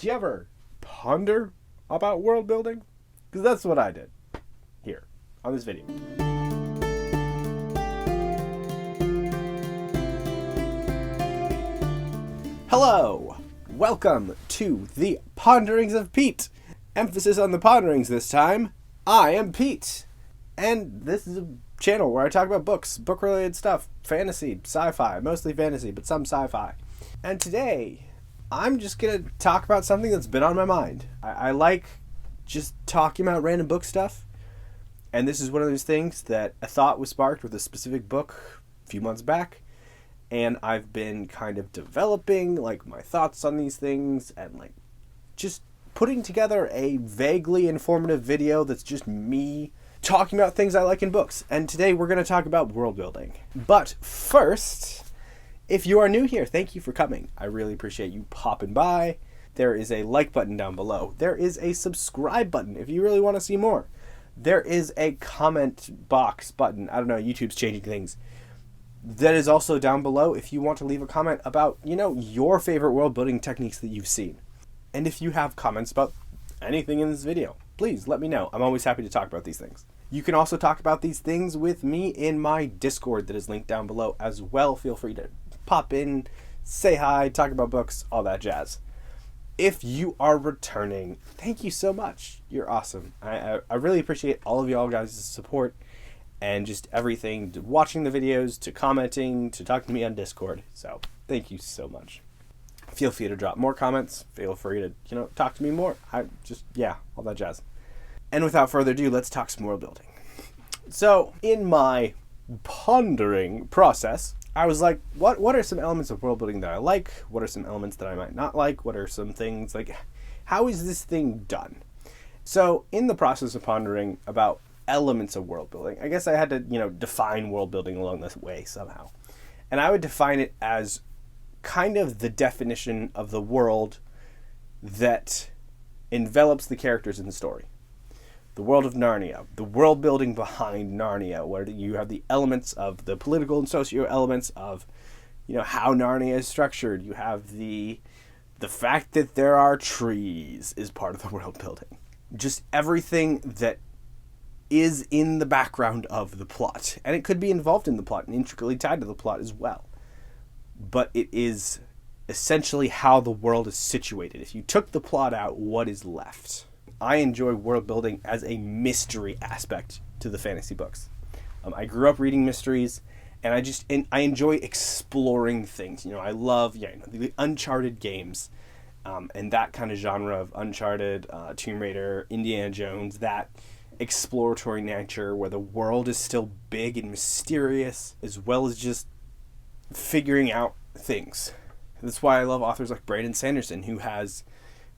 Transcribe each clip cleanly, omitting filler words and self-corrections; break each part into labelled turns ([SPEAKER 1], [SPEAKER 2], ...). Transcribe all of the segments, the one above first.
[SPEAKER 1] Do you ever ponder about world building? Because that's what I did here on this video. Hello! Welcome to the Ponderings of Pete. Emphasis on the ponderings this time. I am Pete. And this is a channel where I talk about books, book-related stuff, fantasy, sci-fi, mostly fantasy, but some sci-fi. And today, I'm just going to talk about something that's been on my mind. I like just talking about random book stuff. And this is one of those things that a thought was sparked with a specific book a few months back. And I've been kind of developing like my thoughts on these things and like just putting together a vaguely informative video that's just me talking about things I like in books. And today we're going to talk about world building. But first, if you are new here, thank you for coming. I really appreciate you popping by. There is a like button down below. There is a subscribe button if you really want to see more. There is a comment box button. I don't know, YouTube's changing things. That is also down below if you want to leave a comment about, your favorite world building techniques that you've seen. And if you have comments about anything in this video, please let me know. I'm always happy to talk about these things. You can also talk about these things with me in my Discord that is linked down below as well. Feel free to pop in, say hi, talk about books, all that jazz. If you are returning, thank you so much. You're awesome. I really appreciate all of y'all guys' support and just everything, watching the videos, to commenting, to talking to me on Discord. So thank you so much. Feel free to drop more comments. Feel free to, talk to me more. All that jazz. And without further ado, let's talk some world building. So in my pondering process, I was like, what are some elements of world building that I like? What are some elements that I might not like? What are some things, like, how is this thing done? So in the process of pondering about elements of world building, I guess I had to, define world building along this way somehow. And I would define it as kind of the definition of the world that envelops the characters in the story. The world of Narnia, the world building behind Narnia, where you have the elements of the political and socio elements of, how Narnia is structured. You have the fact that there are trees is part of the world building. Just everything that is in the background of the plot. And it could be involved in the plot and intricately tied to the plot as well. But it is essentially how the world is situated. If you took the plot out, what is left? I enjoy world building as a mystery aspect to the fantasy books. I grew up reading mysteries, and I enjoy exploring things. I love the Uncharted games, and that kind of genre of Uncharted, Tomb Raider, Indiana Jones, that exploratory nature where the world is still big and mysterious, as well as just figuring out things. That's why I love authors like Brandon Sanderson, who has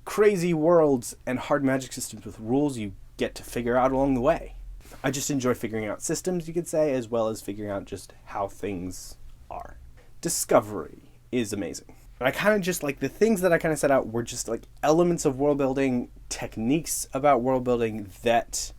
[SPEAKER 1] crazy worlds and hard magic systems with rules you get to figure out along the way. I just enjoy figuring out systems, you could say, as well as figuring out just how things are. Discovery is amazing. And I kind of just like the things that I kind of set out were just like elements of world building, techniques about world building that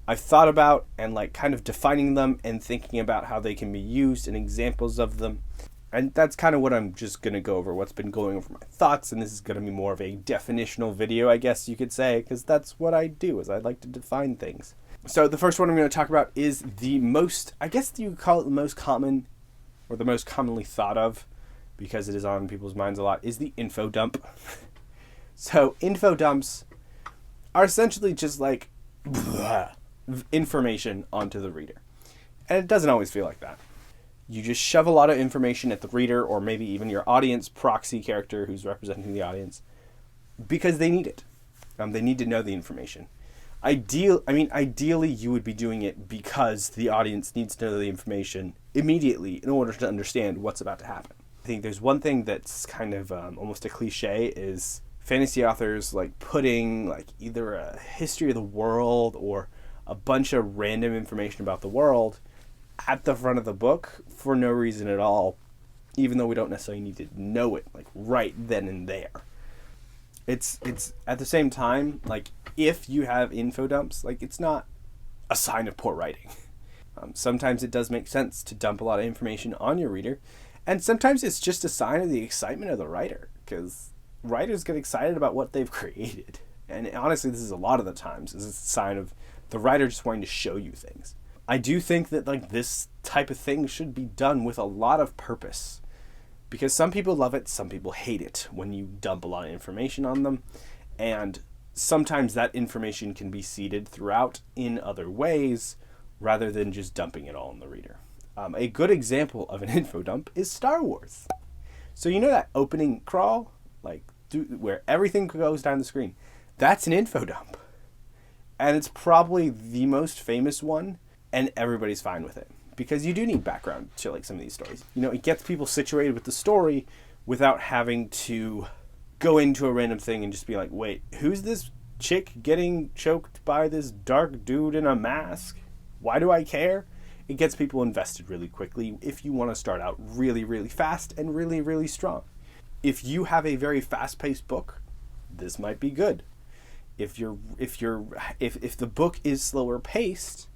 [SPEAKER 1] I've thought about and like kind of defining them and thinking about how they can be used and examples of them. And that's kind of what I'm just going to go over, what's been going over my thoughts, and this is going to be more of a definitional video, I guess you could say, because that's what I do, is I like to define things. So the first one I'm going to talk about is the most, I guess you could call it the most common, or the most commonly thought of, because it is on people's minds a lot, is the info dump. So info dumps are essentially just like information onto the reader. And it doesn't always feel like that. You just shove a lot of information at the reader, or maybe even your audience proxy character who's representing the audience, because they need it. They need to know the information. Ideally, you would be doing it because the audience needs to know the information immediately in order to understand what's about to happen. I think there's one thing that's kind of almost a cliche is fantasy authors like putting like either a history of the world or a bunch of random information about the world at the front of the book for no reason at all, even though we don't necessarily need to know it like right then and there. It's at the same time, like, if you have info dumps, like, it's not a sign of poor writing. Sometimes it does make sense to dump a lot of information on your reader, and sometimes it's just a sign of the excitement of the writer, because writers get excited about what they've created. And honestly, this is a lot of the times. This is a sign of the writer just wanting to show you things. I do think that like this type of thing should be done with a lot of purpose. Because some people love it, some people hate it when you dump a lot of information on them. And sometimes that information can be seeded throughout in other ways rather than just dumping it all on the reader. A good example of an info dump is Star Wars. So you know that opening crawl, where everything goes down the screen? That's an info dump. And it's probably the most famous one, and everybody's fine with it. Because you do need background to like some of these stories. You know, it gets people situated with the story without having to go into a random thing and just be like, wait, who's this chick getting choked by this dark dude in a mask? Why do I care? It gets people invested really quickly if you want to start out really, really fast and really, really strong. If you have a very fast-paced book, this might be good. If the book is slower paced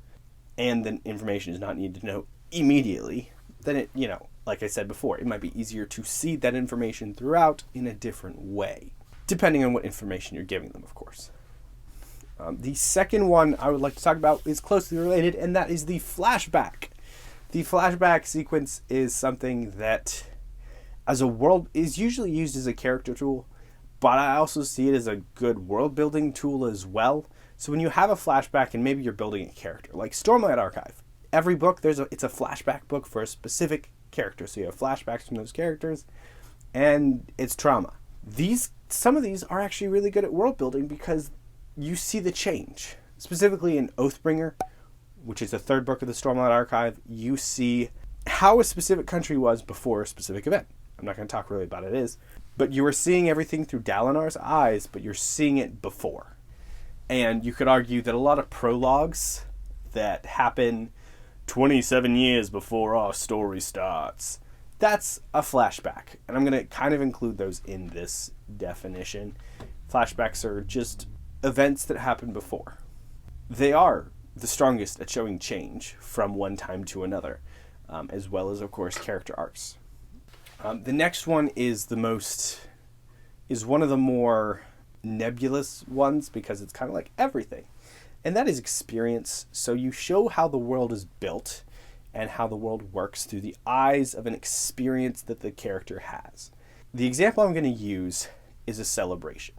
[SPEAKER 1] and the information is not needed to know immediately, then it, you know, like I said before, it might be easier to seed that information throughout in a different way, depending on what information you're giving them, of course. The second one I would like to talk about is closely related, and that is the flashback. The flashback sequence is something that, as a world, is usually used as a character tool, but I also see it as a good world building tool as well. So when you have a flashback and maybe you're building a character, like Stormlight Archive, every book it's a flashback book for a specific character. So you have flashbacks from those characters, and it's trauma. Some of these are actually really good at world building because you see the change. Specifically in Oathbringer, which is the third book of the Stormlight Archive, you see how a specific country was before a specific event. I'm not going to talk really about it is, but you are seeing everything through Dalinar's eyes, but you're seeing it before. And you could argue that a lot of prologues that happen 27 years before our story starts, that's a flashback. And I'm going to kind of include those in this definition. Flashbacks are just events that happened before. They are the strongest at showing change from one time to another, as well as, of course, character arcs. The next one is one of the more nebulous ones because it's kind of like everything, and that is experience. So you show how the world is built and how the world works through the eyes of an experience that the character has. The example I'm going to use is a celebration.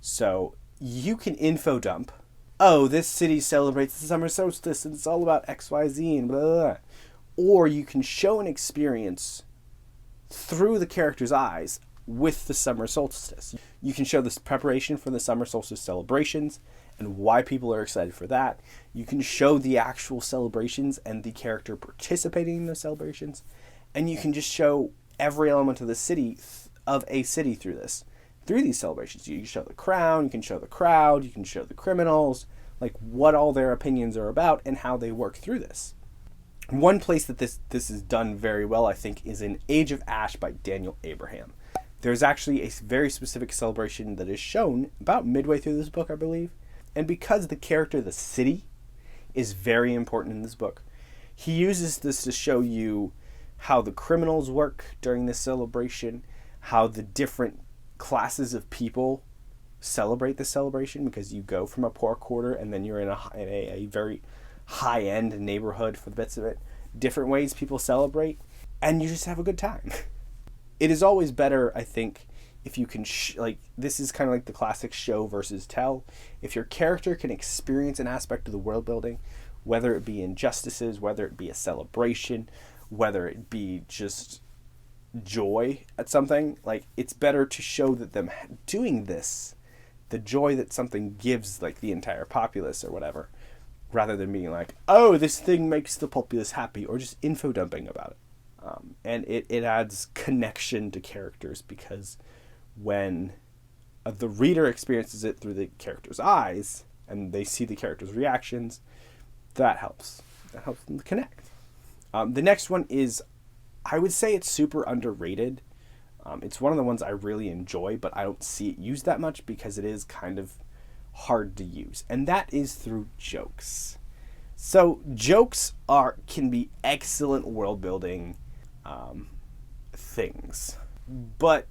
[SPEAKER 1] So you can info dump, oh, this city celebrates the summer solstice and it's all about XYZ and blah, blah, blah. Or you can show an experience through the character's eyes with the summer solstice. You can show this preparation for the summer solstice celebrations and why people are excited for that. You can show the actual celebrations and the character participating in those celebrations. And you can just show every element of a city through these celebrations. You can show the crown, you can show the crowd, you can show the criminals, like what all their opinions are about and how they work through this. One place that this is done very well, I think, is in Age of Ash by Daniel Abraham. There's actually a very specific celebration that is shown about midway through this book, I believe. And because the character, the city, is very important in this book, he uses this to show you how the criminals work during this celebration, how the different classes of people celebrate this celebration, because you go from a poor quarter and then you're in a very high-end neighborhood for the bits of it. Different ways people celebrate, and you just have a good time. It is always better, I think, if you can, this is kind of like the classic show versus tell. If your character can experience an aspect of the world building, whether it be injustices, whether it be a celebration, whether it be just joy at something, like it's better to show that them doing this, the joy that something gives like the entire populace or whatever, rather than being like, oh, this thing makes the populace happy, or just info dumping about it. And it adds connection to characters, because when the reader experiences it through the character's eyes and they see the character's reactions, that helps them connect. The next one is, I would say it's super underrated. It's one of the ones I really enjoy, but I don't see it used that much because it is kind of hard to use, and that is through jokes. So jokes can be excellent world building things, but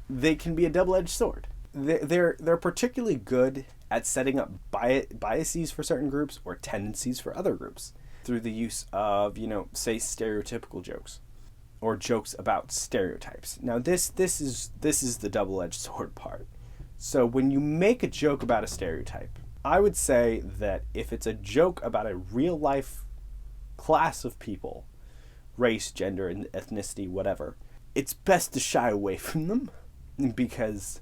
[SPEAKER 1] they can be a double-edged sword. They're particularly good at setting up biases for certain groups or tendencies for other groups through the use of, say, stereotypical jokes or jokes about stereotypes. Now, this is the double-edged sword part. So when you make a joke about a stereotype, I would say that if it's a joke about a real-life class of people, race, gender, and ethnicity, whatever, it's best to shy away from them because,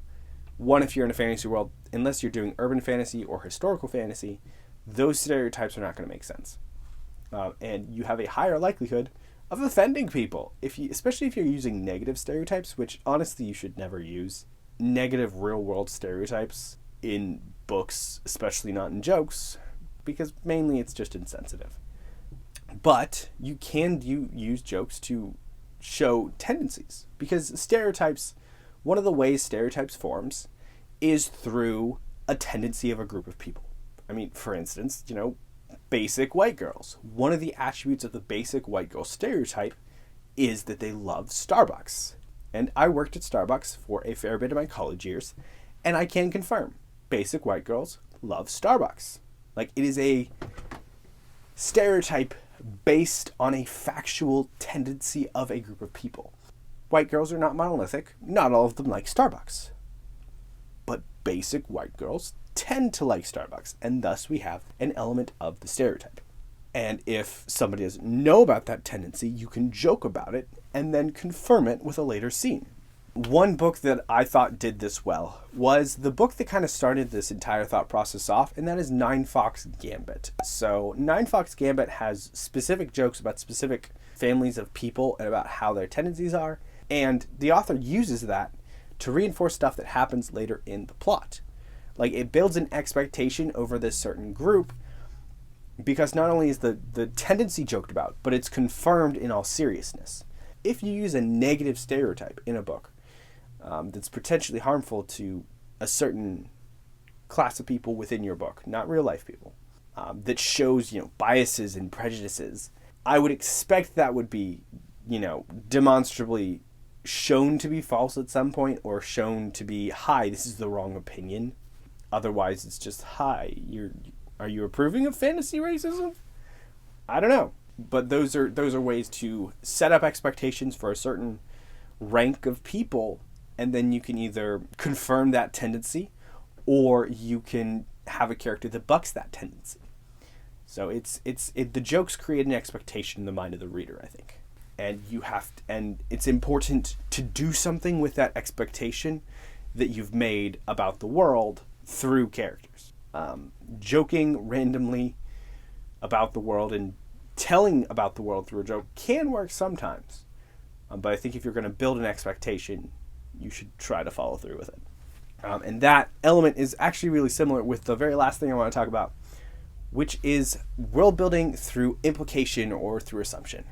[SPEAKER 1] one, if you're in a fantasy world, unless you're doing urban fantasy or historical fantasy, those stereotypes are not going to make sense. And you have a higher likelihood of offending people, especially if you're using negative stereotypes, which honestly you should never use. Negative real-world stereotypes in books, especially not in jokes, because mainly it's just insensitive. But you can use jokes to show tendencies, because stereotypes, one of the ways stereotypes forms is through a tendency of a group of people. I mean, for instance, basic white girls. One of the attributes of the basic white girl stereotype is that they love Starbucks. And I worked at Starbucks for a fair bit of my college years, and I can confirm, basic white girls love Starbucks. Like, it is a stereotype based on a factual tendency of a group of people. White girls are not monolithic. Not all of them like Starbucks. But basic white girls tend to like Starbucks, and thus we have an element of the stereotype. And if somebody doesn't know about that tendency, you can joke about it and then confirm it with a later scene. One book that I thought did this well was the book that kind of started this entire thought process off, and that is Nine Fox Gambit. So Nine Fox Gambit has specific jokes about specific families of people and about how their tendencies are, and the author uses that to reinforce stuff that happens later in the plot. Like, it builds an expectation over this certain group, because not only is the tendency joked about, but it's confirmed in all seriousness. If you use a negative stereotype in a book that's potentially harmful to a certain class of people within your book, not real life people, that shows, biases and prejudices, I would expect that would be, demonstrably shown to be false at some point, or shown to be, hi, this is the wrong opinion. Otherwise, it's just, hi, are you approving of fantasy racism? I don't know. But those are ways to set up expectations for a certain rank of people, and then you can either confirm that tendency, or you can have a character that bucks that tendency. So the jokes create an expectation in the mind of the reader, I think. And it's important to do something with that expectation that you've made about the world through characters. Joking randomly about the world and telling about the world through a joke can work sometimes. But I think if you're going to build an expectation, you should try to follow through with it. And that element is actually really similar with the very last thing I want to talk about, which is world building through implication or through assumption.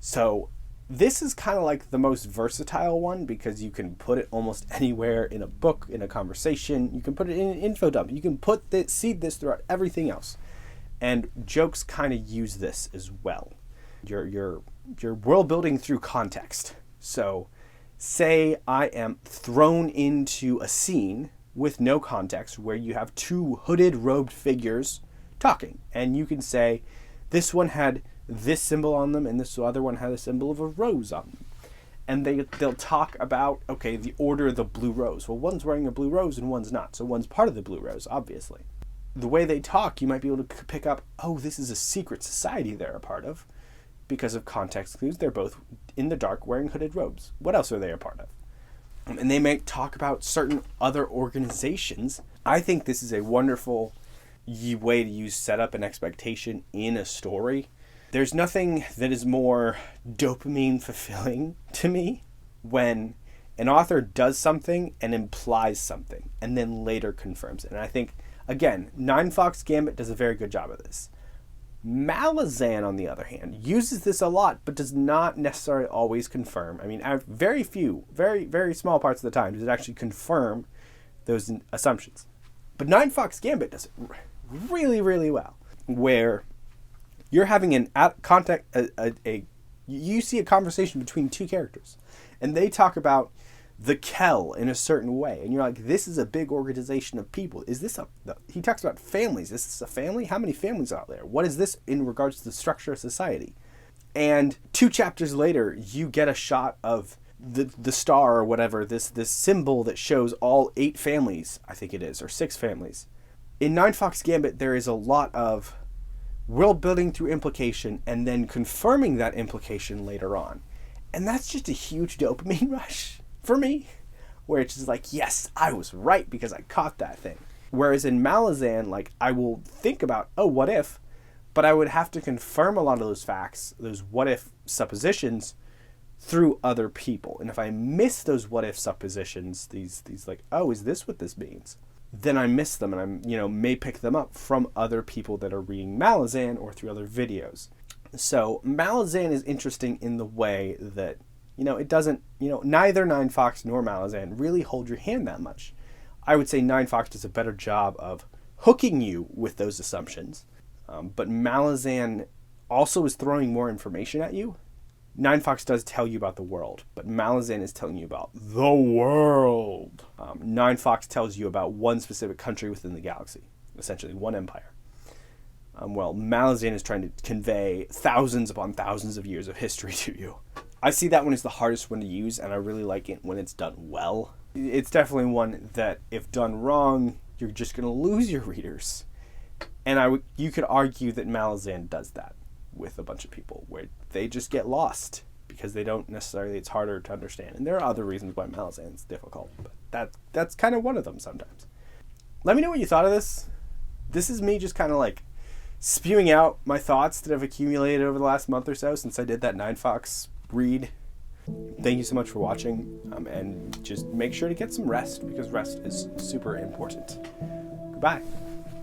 [SPEAKER 1] So this is kind of like the most versatile one, because you can put it almost anywhere in a book, in a conversation. You can put it in an info dump. You can seed this throughout everything else. And jokes kind of use this as well. You're world building through context. So say I am thrown into a scene with no context where you have two hooded, robed figures talking. And you can say, this one had this symbol on them, and this other one had a symbol of a rose on them. And they'll talk about, okay, the order of the blue rose. Well, one's wearing a blue rose and one's not. So one's part of the blue rose, obviously. The way they talk, you might be able to pick up, oh, this is a secret society they're a part of. Because of context clues, they're both in the dark wearing hooded robes. What else are they a part of? And they may talk about certain other organizations. I think this is a wonderful way to use setup and expectation in a story. There's nothing that is more dopamine fulfilling to me when an author does something and implies something and then later confirms it. And I think, again, Nine Fox Gambit does a very good job of this. Malazan, on the other hand, uses this a lot, but does not necessarily always confirm. I mean, very few, very, very small parts of the time does it actually confirm those assumptions. But Nine Fox Gambit does it really, really well, where you're having you see a conversation between two characters, and they talk about the Kell in a certain way. And you're like, this is a big organization of people. Is this he talks about families. Is this a family? How many families are out there? What is this in regards to the structure of society? And 2 chapters later, you get a shot of the star or whatever, this symbol that shows all 8 families, I think it is, or 6 families. In Nine Fox Gambit, there is a lot of world building through implication and then confirming that implication later on. And that's just a huge dopamine rush for me, where it's just like, yes, I was right because I caught that thing. Whereas in Malazan, like, I will think about, oh, what if? But I would have to confirm a lot of those facts, those what if suppositions, through other people. And if I miss those what if suppositions, these like, oh, is this what this means? Then I miss them, and I'm, may pick them up from other people that are reading Malazan or through other videos. So Malazan is interesting in the way that, it doesn't, neither Nine Fox nor Malazan really hold your hand that much. I would say Nine Fox does a better job of hooking you with those assumptions. But Malazan also is throwing more information at you. Nine Fox does tell you about the world, but Malazan is telling you about the world. Nine Fox tells you about one specific country within the galaxy, essentially one empire. Well, Malazan is trying to convey thousands upon thousands of years of history to you. I see that one as the hardest one to use, and I really like it when it's done well. It's definitely one that, if done wrong, you're just going to lose your readers. And you could argue that Malazan does that with a bunch of people, where they just get lost because they don't necessarily, it's harder to understand. And there are other reasons why Malazan is difficult, but that's kind of one of them sometimes. Let me know what you thought of this. This is me just kind of like spewing out my thoughts that have accumulated over the last month or so since I did that Nine Fox read. Thank you so much for watching, and just make sure to get some rest, because rest is super important. Goodbye.